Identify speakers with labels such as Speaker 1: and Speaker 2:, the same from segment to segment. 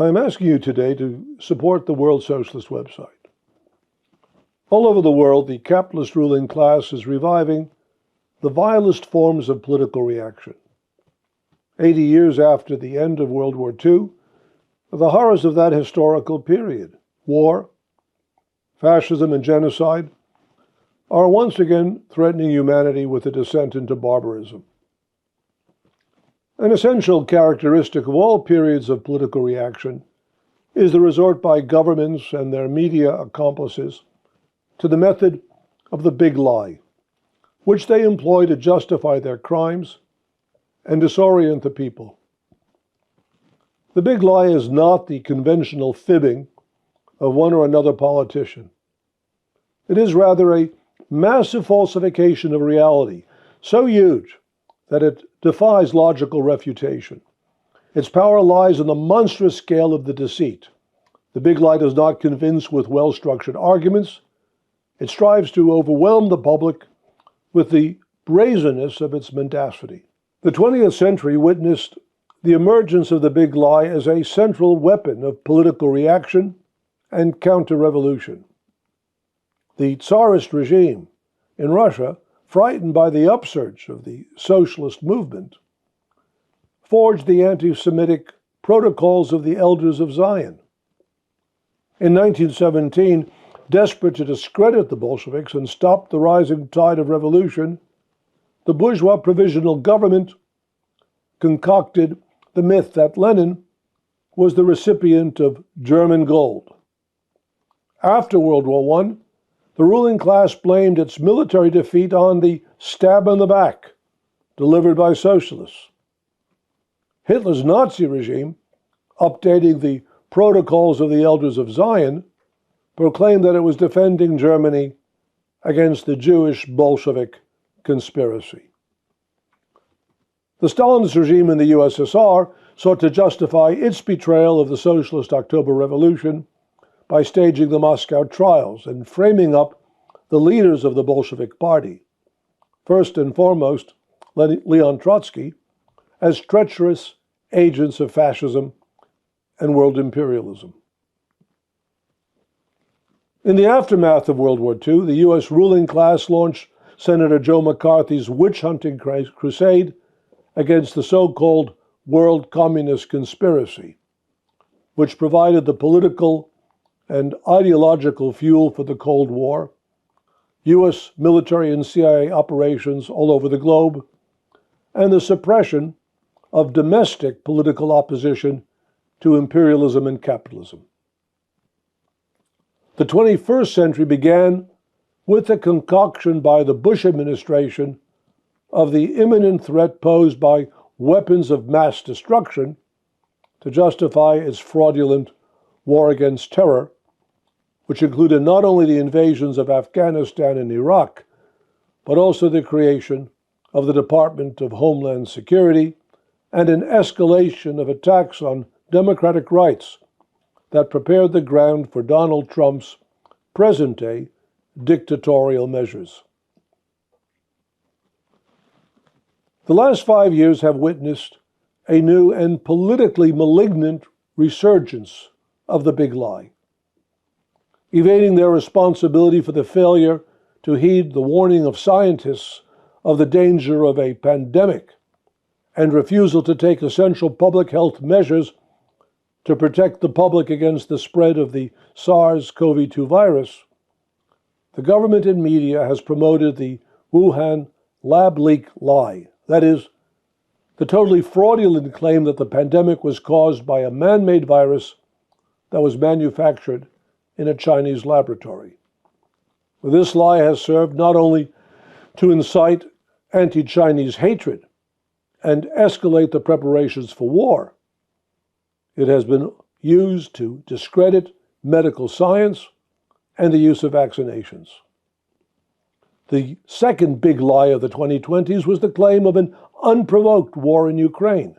Speaker 1: I'm asking you today to support the World Socialist website. All over the world, the capitalist ruling class is reviving the vilest forms of political reaction. 80 years after the end of World War II, the horrors of that historical period, war, fascism, and genocide, are once again threatening humanity with a descent into barbarism. An essential characteristic of all periods of political reaction is the resort by governments and their media accomplices to the method of the big lie, which they employ to justify their crimes and disorient the people. The big lie is not the conventional fibbing of one or another politician. It is rather a massive falsification of reality, so huge that it defies logical refutation. Its power lies in the monstrous scale of the deceit. The big lie does not convince with well-structured arguments. It strives to overwhelm the public with the brazenness of its mendacity. The 20th century witnessed the emergence of the big lie as a central weapon of political reaction and counter-revolution. The Tsarist regime in Russia, frightened by the upsurge of the socialist movement, forged the anti-Semitic protocols of the Elders of Zion. In 1917, desperate to discredit the Bolsheviks and stop the rising tide of revolution, the bourgeois provisional government concocted the myth that Lenin was the recipient of German gold. After World War I, the ruling class blamed its military defeat on the stab in the back delivered by socialists. Hitler's Nazi regime, updating the protocols of the Elders of Zion, proclaimed that it was defending Germany against the Jewish Bolshevik conspiracy. The Stalinist regime in the USSR sought to justify its betrayal of the Socialist October Revolution by staging the Moscow trials and framing up the leaders of the Bolshevik Party, first and foremost Leon Trotsky, as treacherous agents of fascism and world imperialism. In the aftermath of World War II, the U.S. ruling class launched Senator Joe McCarthy's witch-hunting crusade against the so-called World Communist Conspiracy, which provided the political and ideological fuel for the Cold War, U.S. military and CIA operations all over the globe, and the suppression of domestic political opposition to imperialism and capitalism. The 21st century began with the concoction by the Bush administration of the imminent threat posed by weapons of mass destruction to justify its fraudulent war against terror, which included not only the invasions of Afghanistan and Iraq, but also the creation of the Department of Homeland Security and an escalation of attacks on democratic rights that prepared the ground for Donald Trump's present-day dictatorial measures. The last 5 years have witnessed a new and politically malignant resurgence of the big lie. Evading their responsibility for the failure to heed the warning of scientists of the danger of a pandemic and refusal to take essential public health measures to protect the public against the spread of the SARS-CoV-2 virus, the government and media has promoted the Wuhan lab leak lie. That is, the totally fraudulent claim that the pandemic was caused by a man-made virus that was manufactured in a Chinese laboratory. This lie has served not only to incite anti-Chinese hatred and escalate the preparations for war, it has been used to discredit medical science and the use of vaccinations. The second big lie of the 2020s was the claim of an unprovoked war in Ukraine.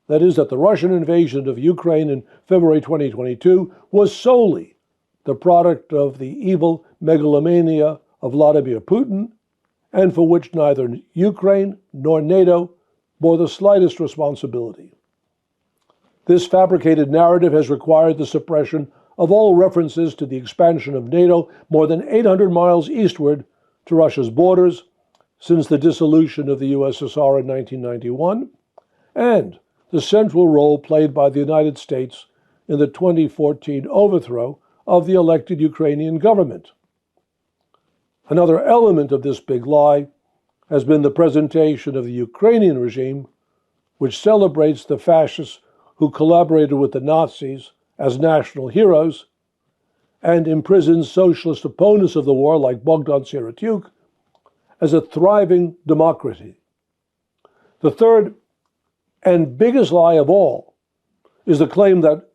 Speaker 1: That is, that the Russian invasion of Ukraine in February 2022 was solely the product of the evil megalomania of Vladimir Putin, and for which neither Ukraine nor NATO bore the slightest responsibility. This fabricated narrative has required the suppression of all references to the expansion of NATO more than 800 miles eastward to Russia's borders since the dissolution of the USSR in 1991, and the central role played by the United States in the 2014 overthrow of the elected Ukrainian government. Another element of this big lie has been the presentation of the Ukrainian regime, which celebrates the fascists who collaborated with the Nazis as national heroes and imprisons socialist opponents of the war like Bogdan Siratyuk as a thriving democracy. The third and biggest lie of all is the claim that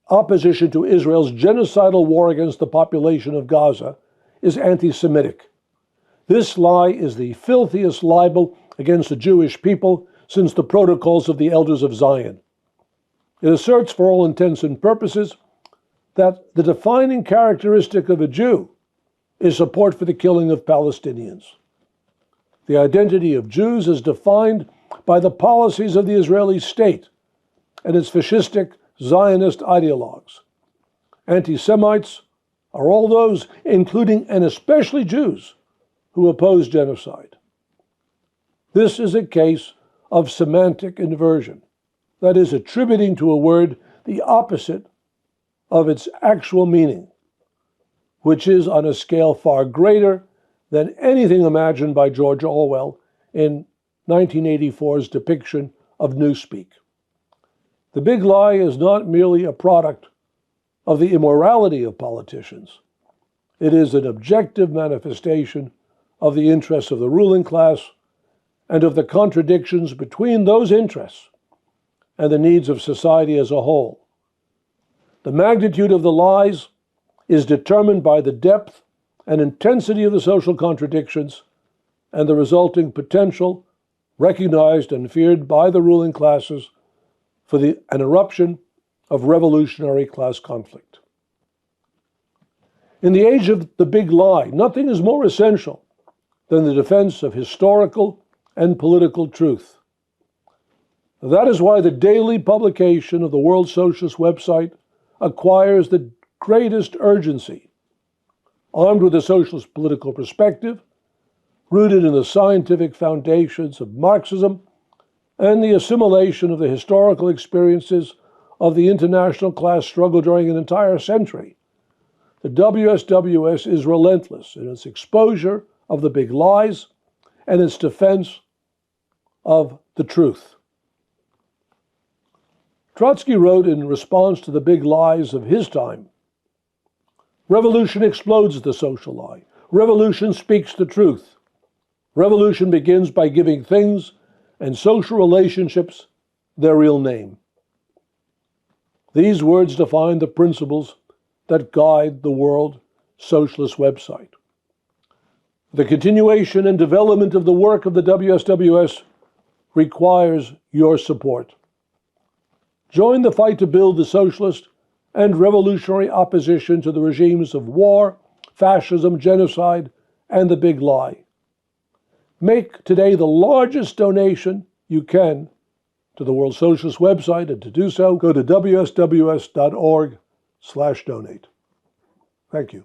Speaker 1: opposition to Israel's genocidal war against the population of Gaza is anti-Semitic. This lie is the filthiest libel against the Jewish people since the protocols of the elders of Zion. It asserts, for all intents and purposes, that the defining characteristic of a Jew is support for the killing of Palestinians. The identity of Jews is defined by the policies of the Israeli state and its fascistic Zionist ideologues. Anti-Semites are all those, including and especially Jews, who oppose genocide. This is a case of semantic inversion, that is, attributing to a word the opposite of its actual meaning, which is on a scale far greater than anything imagined by George Orwell in 1984's depiction of Newspeak. The big lie is not merely a product of the immorality of politicians. It is an objective manifestation of the interests of the ruling class and of the contradictions between those interests and the needs of society as a whole. The magnitude of the lies is determined by the depth and intensity of the social contradictions and the resulting potential, recognized and feared by the ruling classes, for an eruption of revolutionary class conflict. In the age of the big lie, nothing is more essential than the defense of historical and political truth. That is why the daily publication of the World Socialist website acquires the greatest urgency. Armed with a socialist political perspective, rooted in the scientific foundations of Marxism and the assimilation of the historical experiences of the international class struggle during an entire century, the WSWS is relentless in its exposure of the big lies and its defense of the truth. Trotsky wrote in response to the big lies of his time, "Revolution explodes the social lie. Revolution speaks the truth. Revolution begins by giving things and social relationships their real name." These words define the principles that guide the World Socialist website. The continuation and development of the work of the WSWS requires your support. Join the fight to build the socialist and revolutionary opposition to the regimes of war, fascism, genocide, and the big lie. Make today the largest donation you can to the World Socialist website, and to do so, go to WSWS.org/donate. Thank you.